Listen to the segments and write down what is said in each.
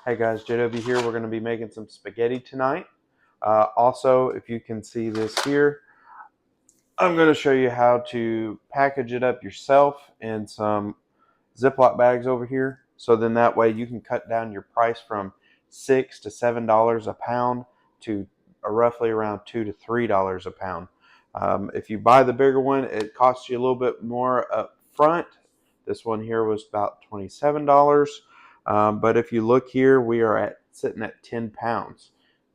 Hey guys, JW here. We're going to be making some spaghetti tonight. Also, if you can see this here, I'm going to show you how to package it up yourself in some Ziploc bags over here. So then that way you can cut down your price from $6 to $7 a pound to roughly around $2 to $3 a pound. If you buy the bigger one, it costs you a little bit more up front. This one here was about $27. But if you look here, we are sitting at 10 pounds.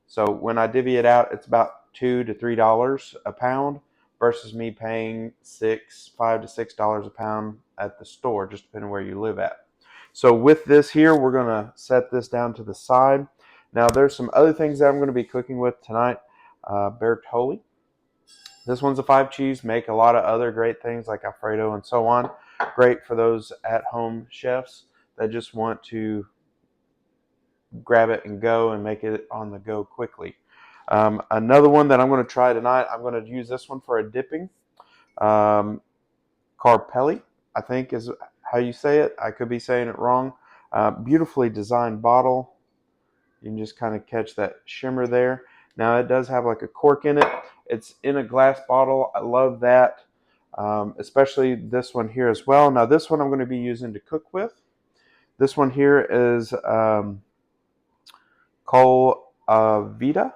So when I divvy it out, it's about $2 to $3 a pound versus me paying $5 to $6 a pound at the store, just depending where you live at. So with this here, we're going to set this down to the side. Now there's some other things that I'm going to be cooking with tonight. Bertolli. This one's a 5 cheese. Make a lot of other great things like Alfredo and so on. Great for those at-home chefs that just want to grab it and go and make it on the go quickly. Another one that I'm going to try tonight, I'm going to use this one for a dipping. Carpelli, I think is how you say it. I could be saying it wrong. Beautifully designed bottle. You can just kind of catch that shimmer there. Now it does have like a cork in it. It's in a glass bottle. I love that, especially this one here as well. Now this one I'm going to be using to cook with. This one here is Col Vita.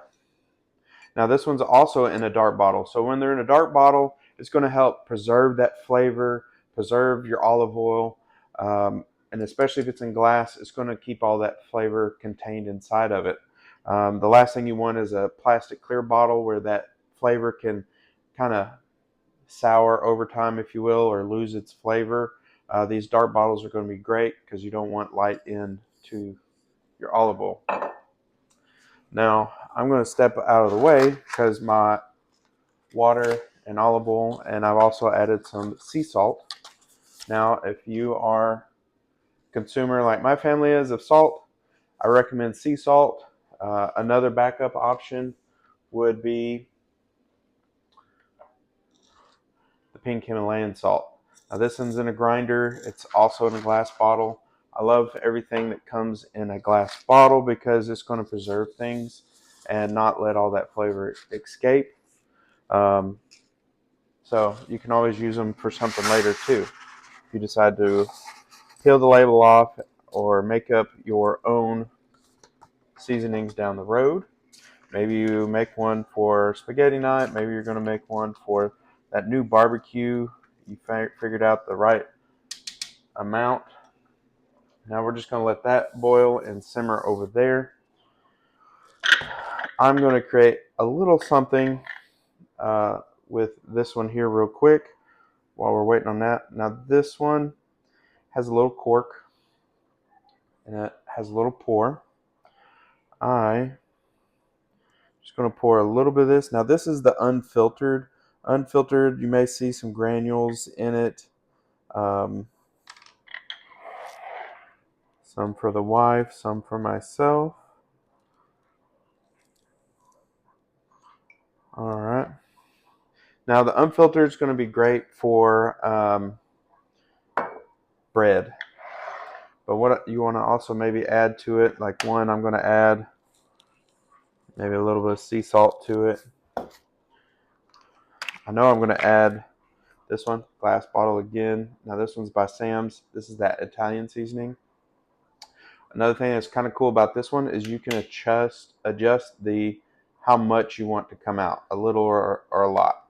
Now this one's also in a dark bottle. So when they're in a dark bottle, it's going to help preserve that flavor, preserve your olive oil, and especially if it's in glass, it's going to keep all that flavor contained inside of it. The last thing you want is a plastic clear bottle where that flavor can kind of sour over time, if you will, or lose its flavor. These dark bottles are going to be great because you don't want light into your olive oil. Now, I'm going to step out of the way because my water and olive oil, and I've also added some sea salt. Now, if you are a consumer like my family is of salt, I recommend sea salt. Another backup option would be the pink Himalayan salt. Now, this one's in a grinder. It's also in a glass bottle. I love everything that comes in a glass bottle because it's going to preserve things and not let all that flavor escape. So you can always use them for something later too. If you decide to peel the label off or make up your own seasonings down the road. Maybe you make one for spaghetti night. Maybe you're going to make one for that new barbecue. You figured out the right amount. Now we're just going to let that boil and simmer over there. I'm going to create a little something with this one here real quick while we're waiting on that. Now this one has a little cork and it has a little pour. I'm just going to pour a little bit of this. Now this is the unfiltered. Unfiltered, you may see some granules in it. Some for the wife, some for myself. All right. Now the unfiltered is going to be great for bread. But what you want to also maybe add to it, like one, I'm going to add maybe a little bit of sea salt to it. I know I'm going to add this one, glass bottle again. Now this one's by Sam's. This is that Italian seasoning. Another thing that's kind of cool about this one is you can adjust the how much you want to come out, a little or a lot.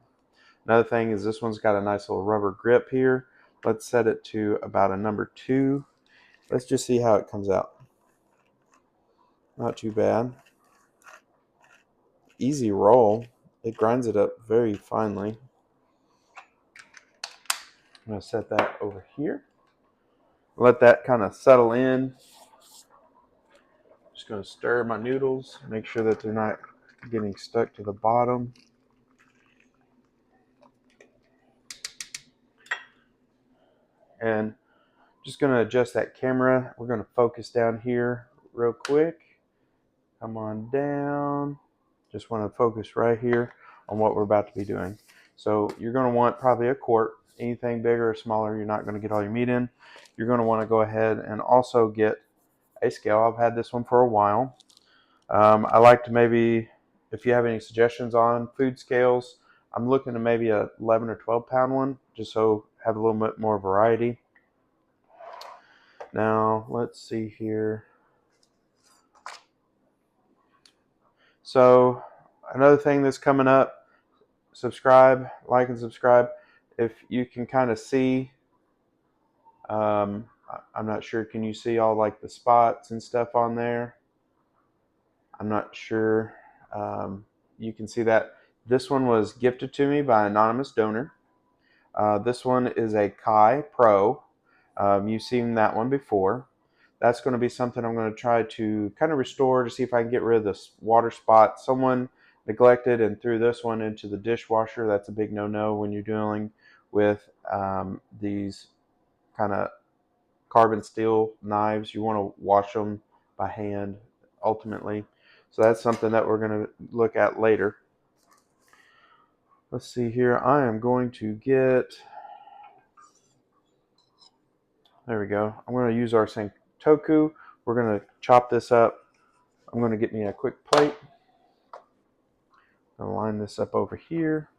Another thing is this one's got a nice little rubber grip here. Let's set it to about a number 2. Let's just see how it comes out. Not too bad. Easy roll. It grinds it up very finely. I'm going to set that over here. Let that kind of settle in. Just going to stir my noodles. Make sure that they're not getting stuck to the bottom. And just going to adjust that camera. We're going to focus down here real quick. Come on down. Just want to focus right here on what we're about to be doing. So you're going to want probably a quart. Anything bigger or smaller, you're not going to get all your meat in. You're going to want to go ahead and also get a scale. I've had this one for a while. I like to maybe, if you have any suggestions on food scales, I'm looking to maybe a 11 or 12 pound one, just so have a little bit more variety. Now, let's see here. So, another thing that's coming up, subscribe, like and subscribe. If you can kind of see, I'm not sure, can you see all like the spots and stuff on there? I'm not sure. You can see that this one was gifted to me by an anonymous donor. This one is a Kai Pro. You've seen that one before. That's going to be something I'm going to try to kind of restore to see if I can get rid of this water spot. Someone neglected and threw this one into the dishwasher. That's a big no-no when you're dealing with these kind of carbon steel knives. You want to wash them by hand ultimately. So that's something that we're going to look at later. Let's see here. I am going to get, there we go. I'm going to use our Sentoku. We're going to chop this up. I'm going to get me a quick plate. I'll line this up over here.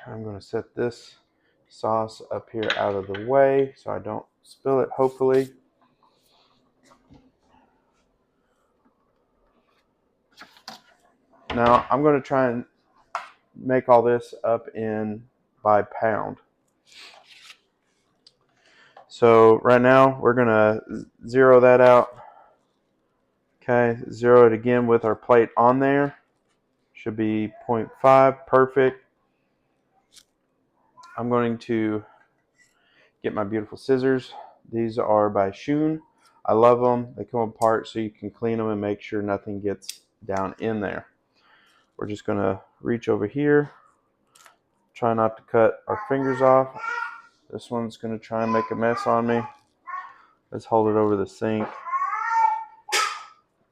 I'm going to set this sauce up here out of the way so I don't spill it, hopefully. Now I'm going to try and make all this up in by pound. So right now we're going to zero that out. Okay, zero it again with our plate on there. Should be 0.5, perfect. I'm going to get my beautiful scissors. These are by Shun. I love them. They come apart so you can clean them and make sure nothing gets down in there. We're just going to reach over here. Try not to cut our fingers off. This one's going to try and make a mess on me. Let's hold it over the sink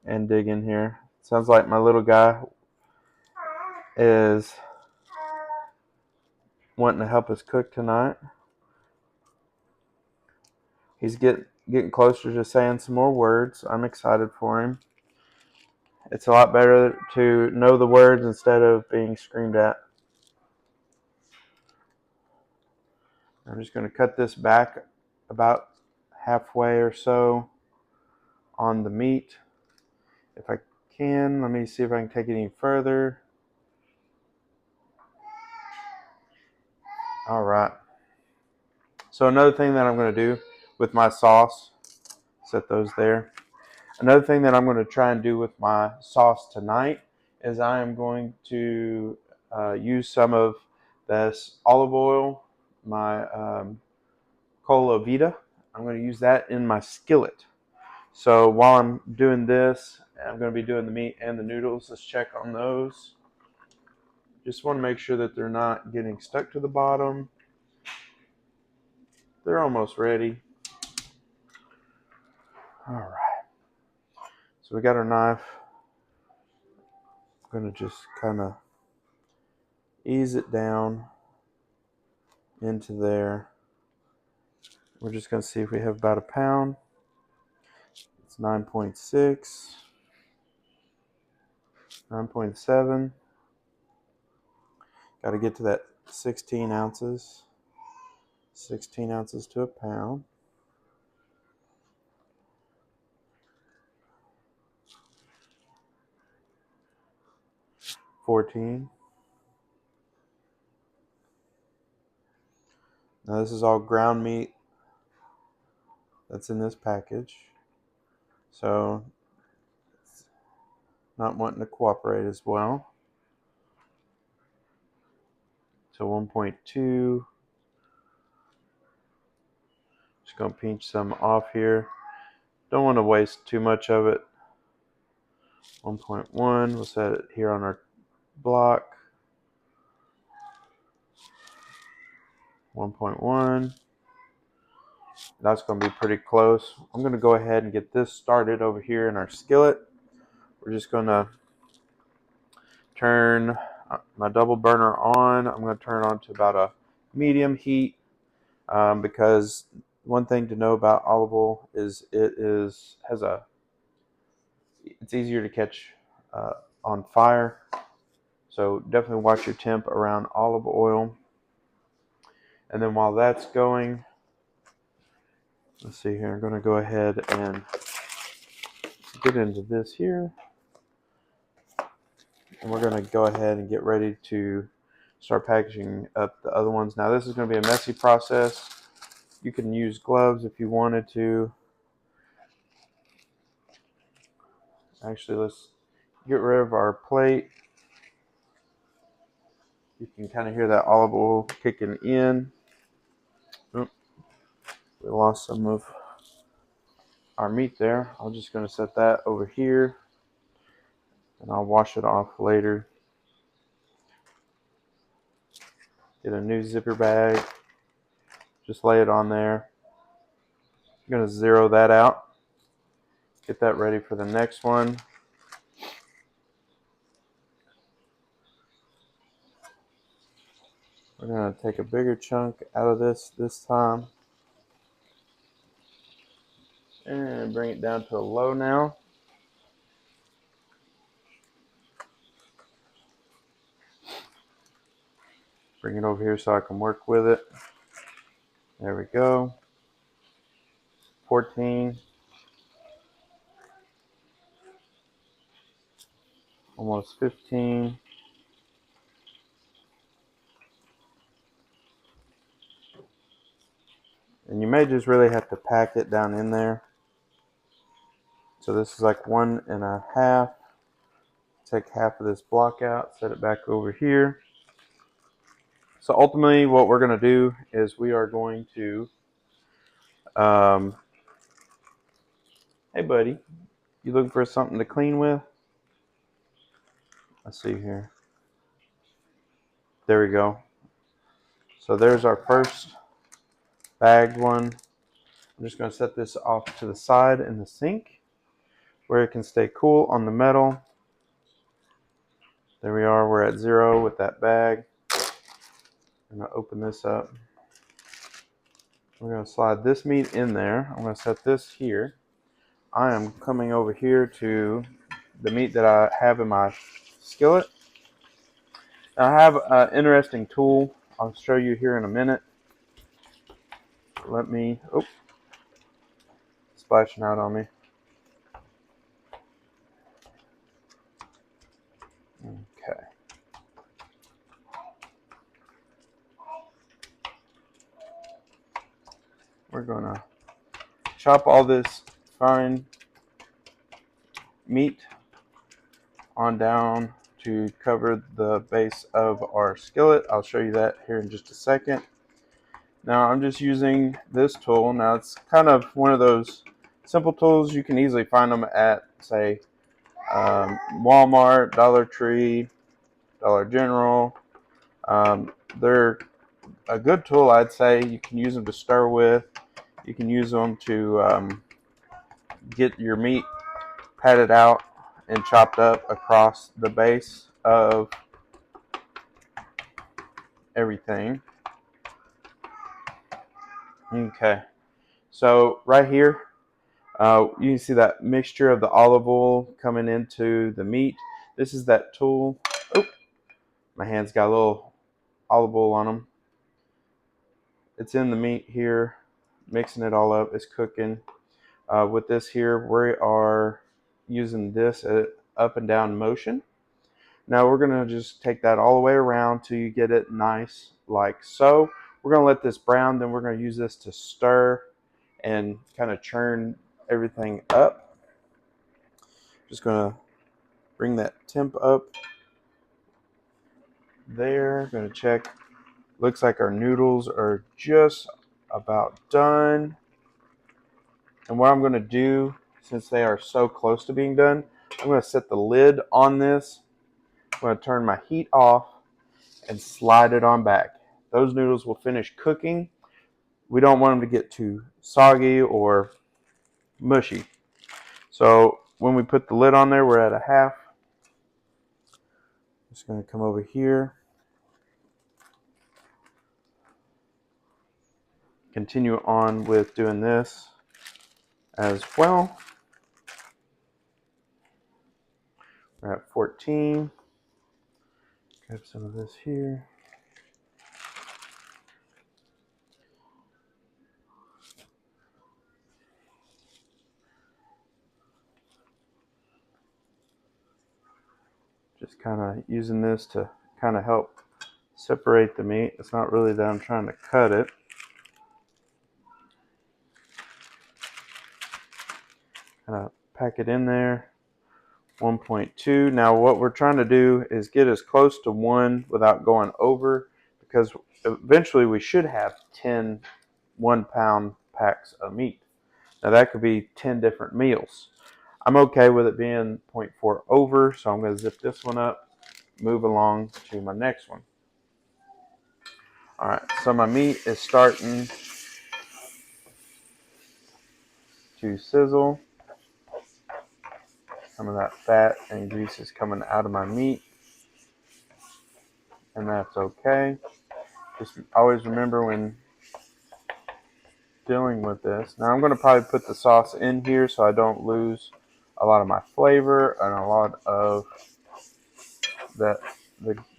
and dig in here. Sounds like my little guy is wanting to help us cook tonight. He's getting closer to saying some more words. I'm excited for him. It's a lot better to know the words instead of being screamed at. I'm just going to cut this back about halfway or so on the meat. If I can, let me see if I can take it any further. All right. So another thing that I'm going to do with my sauce, set those there. Another thing that I'm going to try and do with my sauce tonight is I am going to use some of this olive oil, my Cola Vita. I'm going to use that in my skillet. So while I'm doing this, I'm going to be doing the meat and the noodles. Let's check on those. Just want to make sure that they're not getting stuck to the bottom. They're almost ready. All right. So we got our knife. I'm going to just kind of ease it down into there. We're just going to see if we have about a pound. It's 9.6, 9.7. Got to get to that 16 ounces. 16 ounces to a pound. $14. Now this is all ground meat that's in this package. So it's not wanting to cooperate as well. So 1.2. Just going to pinch some off here. Don't want to waste too much of it. 1.1. We'll set it here on our block. 1.1. That's going to be pretty close. I'm going to go ahead and get this started over here in our skillet. We're just going to turn my double burner on. I'm going to turn it on to about a medium heat because One thing to know about olive oil is it's easier to catch on fire. So definitely watch your temp around olive oil. And then while that's going, let's see here, I'm going to go ahead and get into this here. And we're going to go ahead and get ready to start packaging up the other ones. Now this is going to be a messy process. You can use gloves if you wanted to. Actually, let's get rid of our plate. You can kind of hear that olive oil kicking in. Oop, we lost some of our meat there. I'm just going to set that over here and I'll wash it off later. Get a new zipper bag. Just lay it on there. I'm going to zero that out. Get that ready for the next one. We're going to take a bigger chunk out of this time. And bring it down to a low now. Bring it over here so I can work with it. There we go. 14. Almost 15. And you may just really have to pack it down in there. So this is like 1.5. Take half of this block out, set it back over here. So ultimately what we're going to do is we are going to, hey buddy, you looking for something to clean with? Let's see here. There we go. So there's our first bagged one. I'm just going to set this off to the side in the sink where it can stay cool on the metal. There we are. We're at 0 with that bag. I'm going to open this up. We're going to slide this meat in there. I'm going to set this here. I am coming over here to the meat that I have in my skillet. Now, I have an interesting tool I'll show you here in a minute. Let me, splashing out on me. Okay. We're going to chop all this fine meat on down to cover the base of our skillet. I'll show you that here in just a second. Now I'm just using this tool. Now it's kind of one of those simple tools. You can easily find them at, say, Walmart, Dollar Tree, Dollar General. They're a good tool, I'd say. You can use them to stir with. You can use them to get your meat patted out and chopped up across the base of everything. Okay, so right here, you can see that mixture of the olive oil coming into the meat. This is that tool. Oh, my hands got a little olive oil on them. It's in the meat here, mixing it all up. It's cooking. With this here, we are using this up and down motion. Now we're going to just take that all the way around till you get it nice like so. We're going to let this brown, then we're going to use this to stir and kind of churn everything up. Just going to bring that temp up there. Going to check. Looks like our noodles are just about done. And what I'm going to do, since they are so close to being done, I'm going to set the lid on this. I'm going to turn my heat off and slide it on back. Those noodles will finish cooking. We don't want them to get too soggy or mushy. So when we put the lid on there, we're at a half. Just going to come over here. continue on with doing this as well. We're at 14. Grab some of this here. Just kind of using this to kind of help separate the meat. It's not really that I'm trying to cut it. Kind of pack it in there. 1.2. Now what we're trying to do is get as close to 1 without going over, because eventually we should have 10 1-pound packs of meat. Now that could be 10 different meals. I'm okay with it being 0.4 over, so I'm going to zip this one up, move along to my next one. Alright, so my meat is starting to sizzle. Some of that fat and grease is coming out of my meat, and that's okay. Just always remember when dealing with this. Now I'm going to probably put the sauce in here so I don't lose a lot of my flavor and a lot of the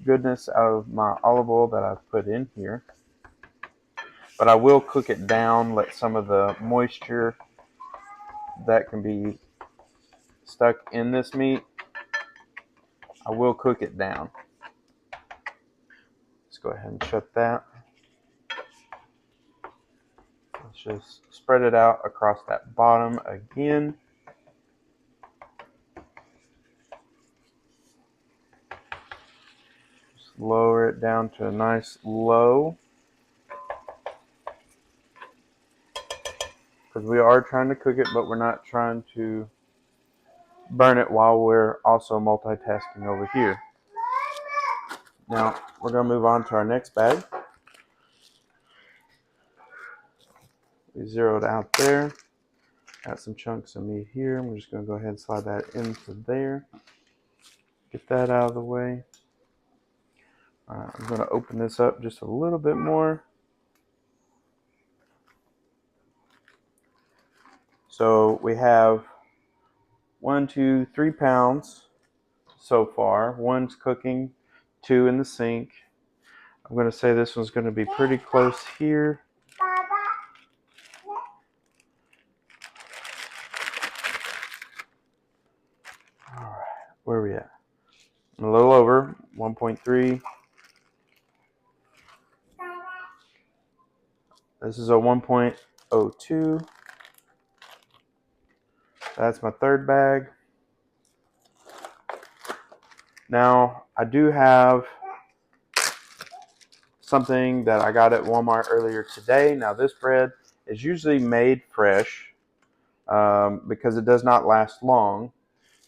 goodness out of my olive oil that I've put in here. But I will cook it down, let some of the moisture that can be stuck in this meat, I will cook it down. Let's go ahead and shut that. Let's just spread it out across that bottom again. Just lower it down to a nice low, because we are trying to cook it, but we're not trying to burn it while we're also multitasking over here. Now we're going to move on to our next bag. We zeroed out there. Got some chunks of meat here. I'm just going to go ahead and slide that into there. Get that out of the way. Alright, I'm going to open this up just a little bit more. So we have 1, 2, 3 pounds so far. 1's cooking, 2 in the sink. I'm going to say this one's going to be pretty close here. Alright, where are we at? A little over 1.3. This is a 1.02. That's my third bag. Now, I do have something that I got at Walmart earlier today. Now, this bread is usually made fresh because it does not last long.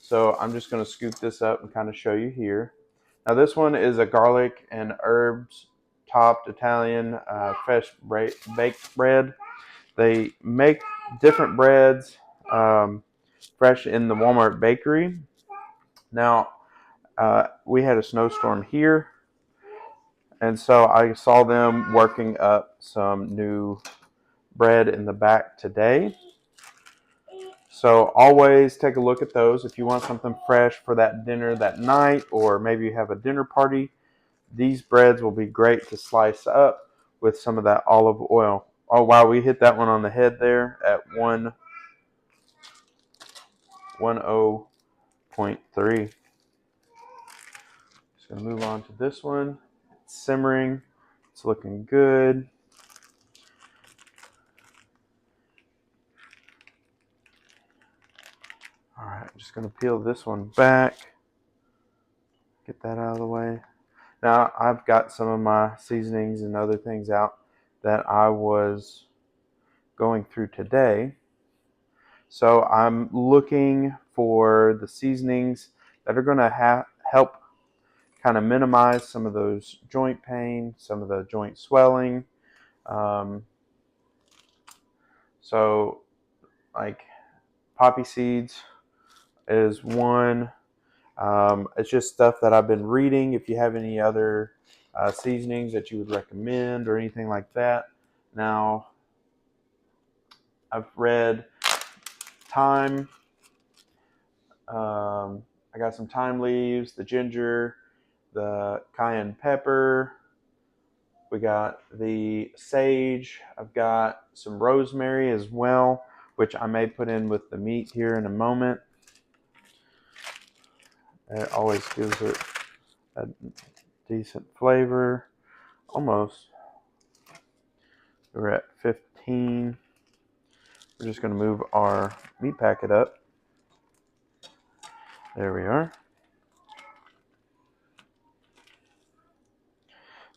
So I'm just going to scoop this up and kind of show you here. Now, this one is a garlic and herbs topped Italian fresh baked bread. They make different breads fresh in the Walmart bakery. Now, we had a snowstorm here, and so I saw them working up some new bread in the back today. So always take a look at those. If you want something fresh for that dinner that night, or maybe you have a dinner party, these breads will be great to slice up with some of that olive oil. Oh wow, we hit that one on the head there at 10.3. Just going to move on to this one. It's simmering. It's looking good. All right, I'm just going to peel this one back. Get that out of the way. Now, I've got some of my seasonings and other things out that I was going through today. So I'm looking for the seasonings that are going to help kind of minimize some of those joint pain, some of the joint swelling. So like poppy seeds is one. It's just stuff that I've been reading. If you have any other seasonings that you would recommend or anything like that. Now, I've read thyme. I got some thyme leaves, the ginger, the cayenne pepper. We got the sage. I've got some rosemary as well, which I may put in with the meat here in a moment. It always gives it a decent flavor. Almost. We're at 15. We're just going to move our meat packet up. There we are.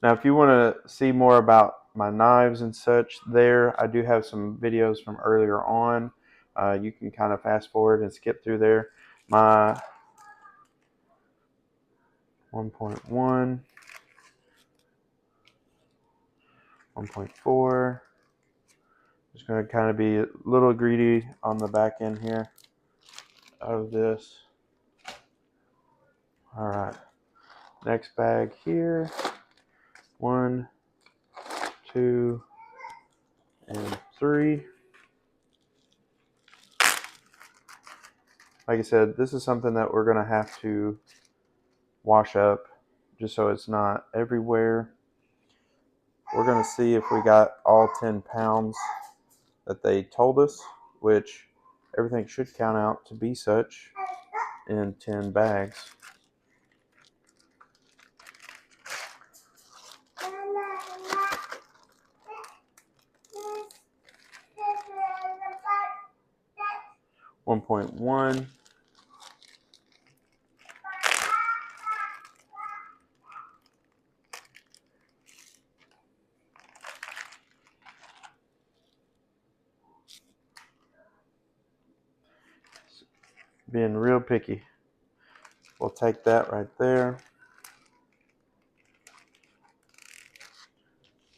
Now, if you want to see more about my knives and such there, I do have some videos from earlier on. You can kind of fast forward and skip through there. My 1.1, 1.4. Just going to kind of be a little greedy on the back end here of this. All right, next bag here. 1, 2, and 3. Like I said, this is something that we're going to have to wash up just so it's not everywhere. We're going to see if we got all 10 pounds that they told us, which everything should count out to be such in 10 bags. One 1.1. Being real picky. We'll take that right there.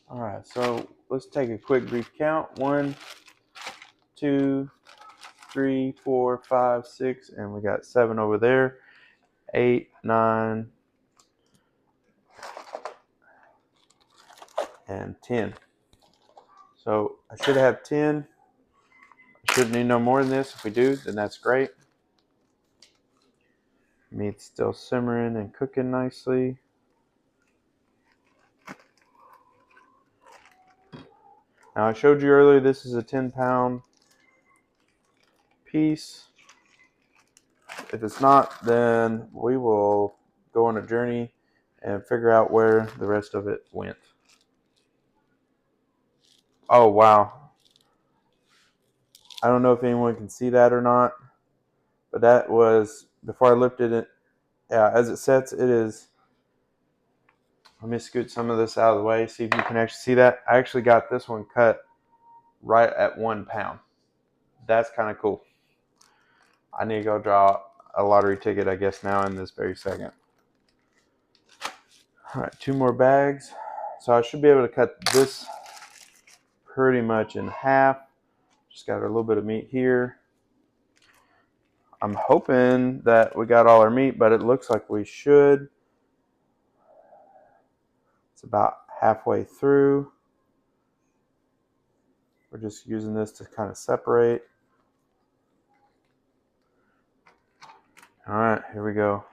All right, so let's take a quick brief count. 1, 2, 3, 4, 5, 6, and we got 7 over there. 8, 9, and 10. So I should have 10. I shouldn't need no more than this. If we do, then that's great. Meat's still simmering and cooking nicely. Now I showed you earlier this is a 10-pound piece. If it's not, then we will go on a journey and figure out where the rest of it went. Oh, wow. I don't know if anyone can see that or not, but that was, before I lifted it, yeah, as it sets, it is. Let me scoot some of this out of the way, see if you can actually see that. I actually got this one cut right at 1 pound. That's kind of cool. I need to go draw a lottery ticket, I guess, now in this very second. All right, 2 more bags. So I should be able to cut this pretty much in half. Just got a little bit of meat here. I'm hoping that we got all our meat, but it looks like we should. It's about halfway through. We're just using this to kind of separate. All right, here we go.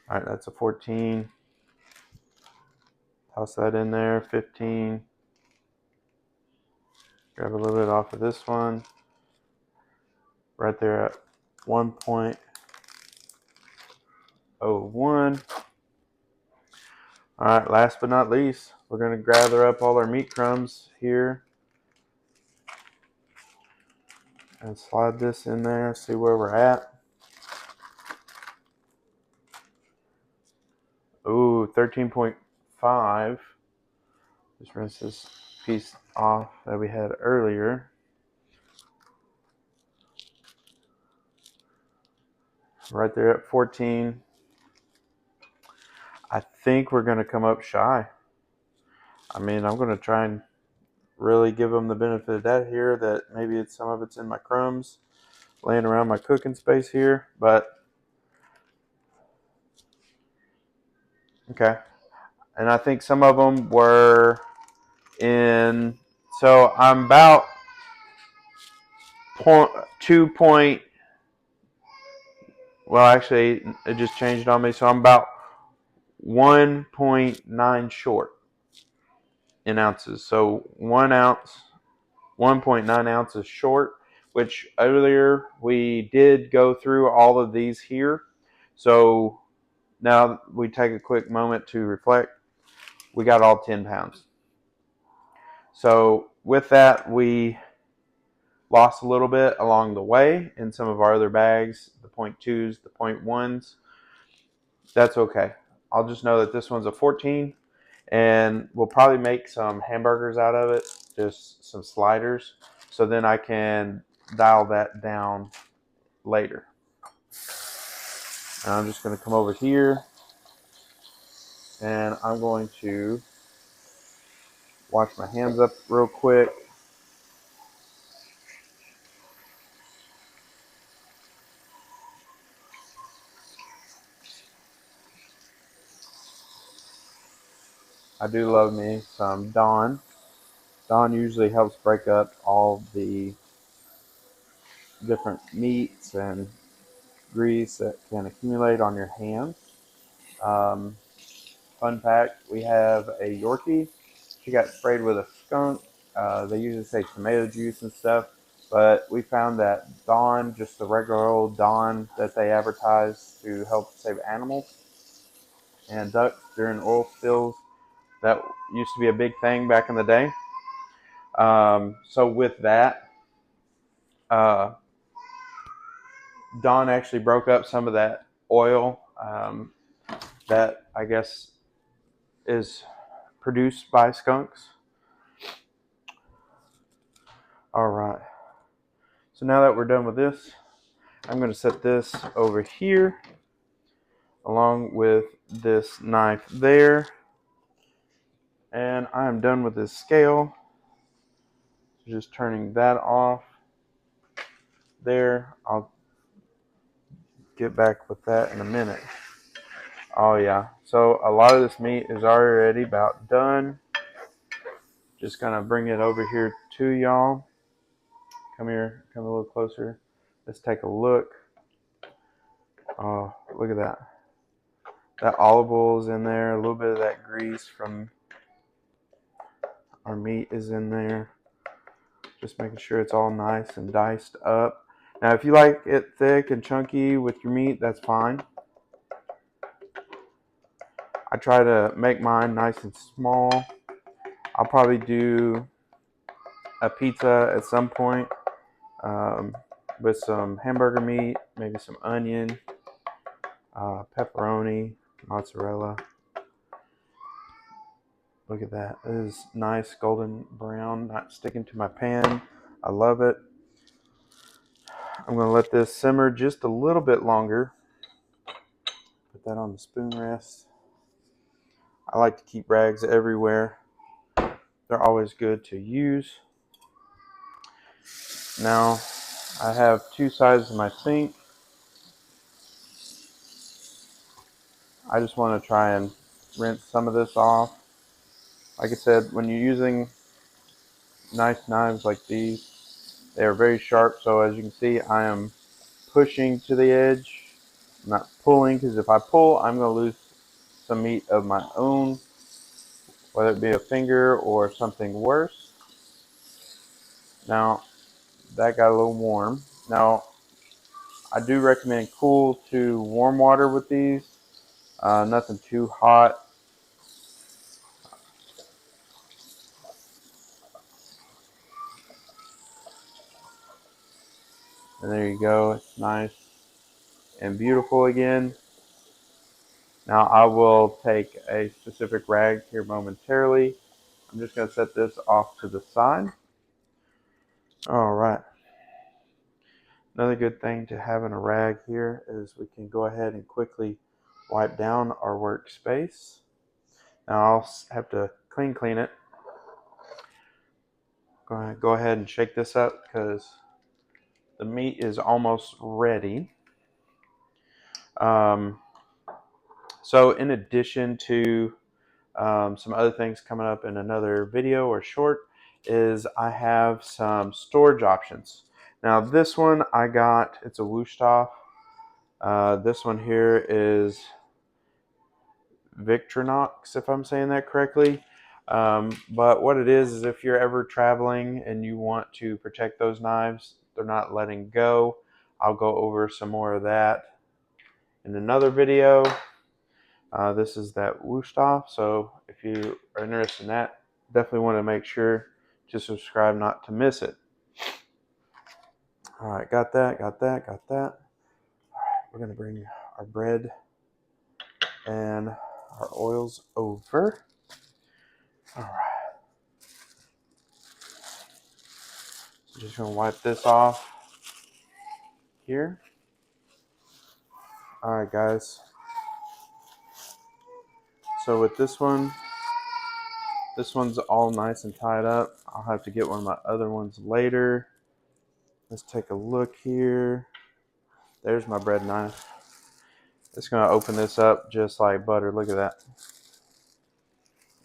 All right, that's a 14. Toss that in there, 15. Grab a little bit off of this one. Right there at 1.01. All right, last but not least, we're going to gather up all our meat crumbs here and slide this in there, see where we're at. Ooh, 13.5. Just rinse this piece off that we had earlier. Right there at 14. I think we're going to come up shy. I mean, I'm going to try and really give them the benefit of that here, that maybe some of it's in my crumbs. laying around my cooking space here, but okay. And I think some of them were in, so I'm about 2 point, well, actually, it just changed on me. So I'm about 1.9 short in ounces. So 1 ounce, 1.9 ounces short, which earlier we did go through all of these here. So now we take a quick moment to reflect. We got all 10 pounds. So with that, we lost a little bit along the way in some of our other bags, the 0.2s, the 0.1s. That's okay. I'll just know that this one's a 14, and we'll probably make some hamburgers out of it, just some sliders, so then I can dial that down later. And I'm just going to come over here, and I'm going to wash my hands up real quick. I do love me some Dawn. Dawn usually helps break up all the different meats and grease that can accumulate on your hands. Um, Fun fact, we have a Yorkie. She got sprayed with a skunk. They usually say tomato juice and stuff, but we found that Dawn, just the regular old Dawn that they advertise to help save animals and ducks during oil spills, that used to be a big thing back in the day. So with that, uh, Dawn actually broke up some of that oil that I guess is produced by skunks. All right. So now that we're done with this, I'm going to set this over here along with this knife there. And I am done with this scale. Just turning that off there. I'll get back with that in a minute. Oh yeah. So a lot of this meat is already about done. Just gonna bring it over here to y'all. Come here, come a little closer. Let's take a look. Oh, look at that. That olive oil is in there. A little bit of that grease from our meat is in there. Just making sure it's all nice and diced up. Now, if you like it thick and chunky with your meat, that's fine. I try to make mine nice and small. I'll probably do a pizza at some point um, with some hamburger meat, maybe some onion, pepperoni, mozzarella. Look at that. It is nice golden brown, not sticking to my pan. I love it. I'm going to let this simmer just a little bit longer. Put that on the spoon rest. I like to keep rags everywhere. They're always good to use. Now, I have two sides of my sink. I just want to try and rinse some of this off. Like I said, when you're using nice knives like these, they are very sharp. So as you can see, I am pushing to the edge. I'm not pulling, because if I pull, I'm going to lose some meat of my own, whether it be a finger or something worse. Now, that got a little warm. Now, I do recommend cool to warm water with these. Nothing too hot. And there you go. It's nice and beautiful again. Now I will take a specific rag here momentarily. I'm just going to set this off to the side. All right. Another good thing to have in a rag here is we can go ahead and quickly wipe down our workspace. Now I'll have to clean it. Go ahead and shake this up because the meat is almost ready. So in addition to some other things coming up in another video or short, is I have some storage options. Now this one I got, it's a Wusthof. This one here is Victorinox, if I'm saying that correctly. But what it is if you're ever traveling and you want to protect those knives, they're not letting go. I'll go over some more of that in another video. This is that Wusthof, so if you are interested in that, definitely want to make sure to subscribe not to miss it. All right, got that. All right, we're going to bring our bread and our oils over. All right. So just going to wipe this off here. All right, guys. So with this one's all nice and tied up. I'll have to get one of my other ones later. Let's take a look here. There's my bread knife. It's going to open this up just like butter. Look at that.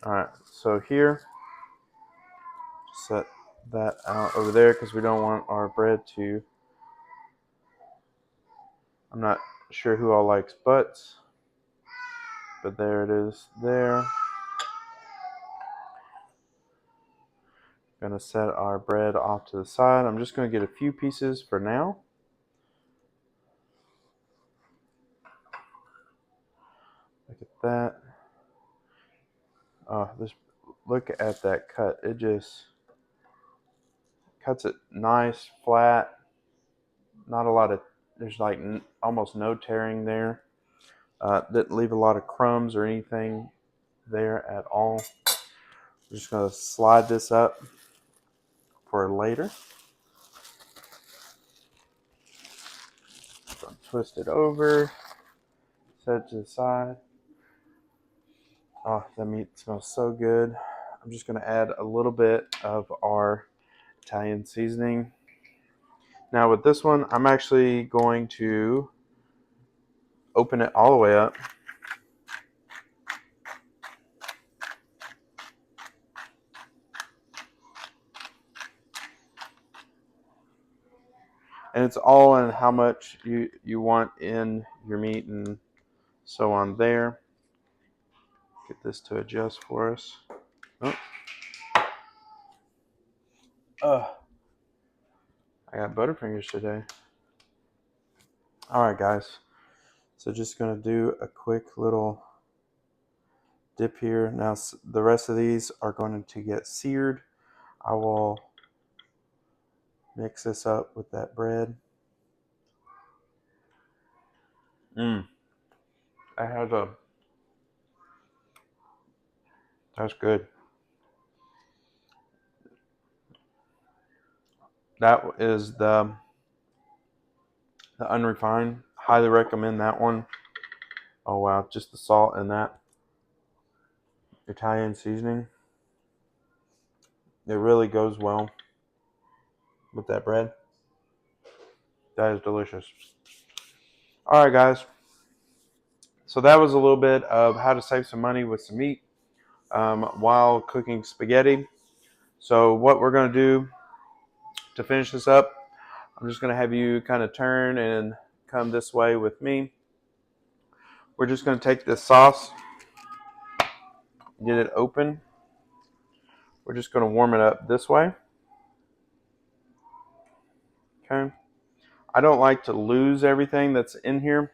All right, so here, set that out over there because we don't want our bread to, I'm not sure who all likes butts, but there it is there. Going to set our bread off to the side. I'm just going to get a few pieces for now. Look at that. Oh, look at that cut. It just cuts it nice, flat. Not a lot of, there's like almost no tearing there. Didn't leave a lot of crumbs or anything there at all. I'm just going to slide this up for later. Twist it over, set it to the side. Oh, that meat smells so good. I'm just going to add a little bit of our Italian seasoning. Now with this one, I'm actually going to open it all the way up. And it's all in how much you want in your meat and so on there. Get this to adjust for us. I got Butterfingers today. Alright guys, so just going to do a quick little dip here. Now the rest of these are going to get seared. I will mix this up with that bread. That's good. That is the unrefined. Highly recommend that one. Oh wow, just the salt and that Italian seasoning. It really goes well with that bread. That is delicious. Alright guys, so that was a little bit of how to save some money with some meat while cooking spaghetti. So what we're going to do to finish this up, I'm just going to have you kind of turn and come this way with me. We're just going to take this sauce, get it open. We're just going to warm it up this way. Okay. I don't like to lose everything that's in here.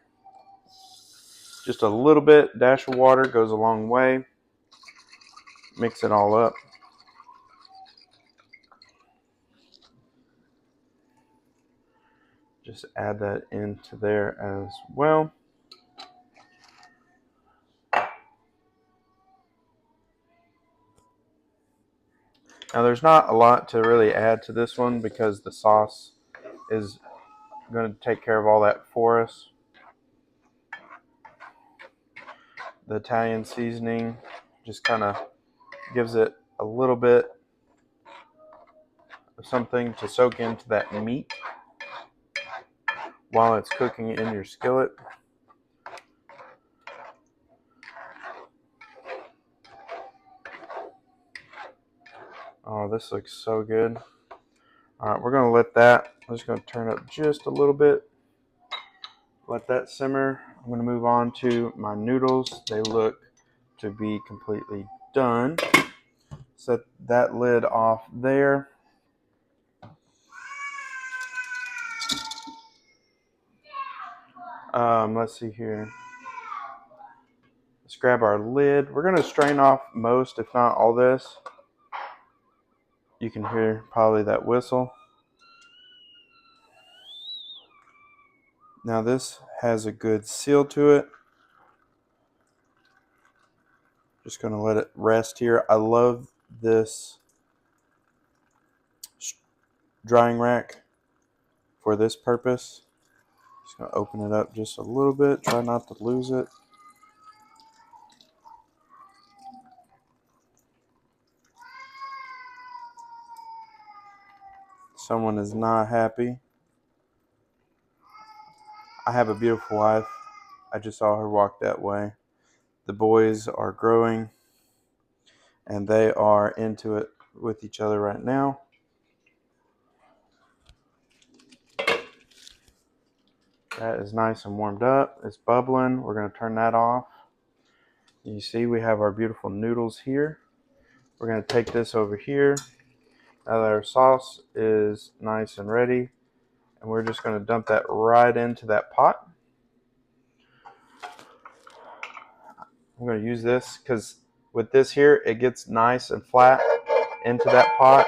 Just a little bit, dash of water goes a long way. Mix it all up. Just add that into there as well. Now there's not a lot to really add to this one because the sauce is going to take care of all that for us. The Italian seasoning just kind of gives it a little bit of something to soak into that meat. while it's cooking in your skillet. Oh, this looks so good. All right, we're going to let that, I'm just going to turn up just a little bit. Let that simmer. I'm going to move on to my noodles. They look to be completely done. Set that lid off there. Let's see here. Let's grab our lid. We're going to strain off most, if not all this. You can hear probably that whistle. Now this has a good seal to it. Just going to let it rest here. I love this drying rack for this purpose. Just going to open it up just a little bit. Try not to lose it. Someone is not happy. I have a beautiful wife. I just saw her walk that way. The boys are growing and they are into it with each other right now. That is nice and warmed up. It's bubbling. We're going to turn that off. You see we have our beautiful noodles here. We're going to take this over here. Now that our sauce is nice and ready, and we're just going to dump that right into that pot. I'm going to use this because with this here, it gets nice and flat into that pot.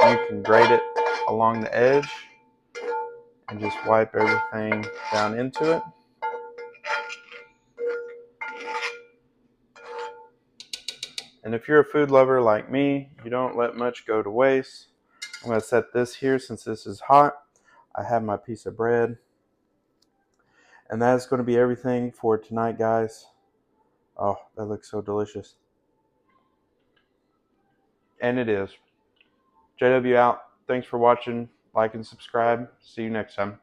You can grate it along the edge and just wipe everything down into it. And if you're a food lover like me, you don't let much go to waste. I'm going to set this here since this is hot. I have my piece of bread. And that is going to be everything for tonight, guys. Oh, that looks so delicious. And it is. JW out. Thanks for watching. Like and subscribe. See you next time.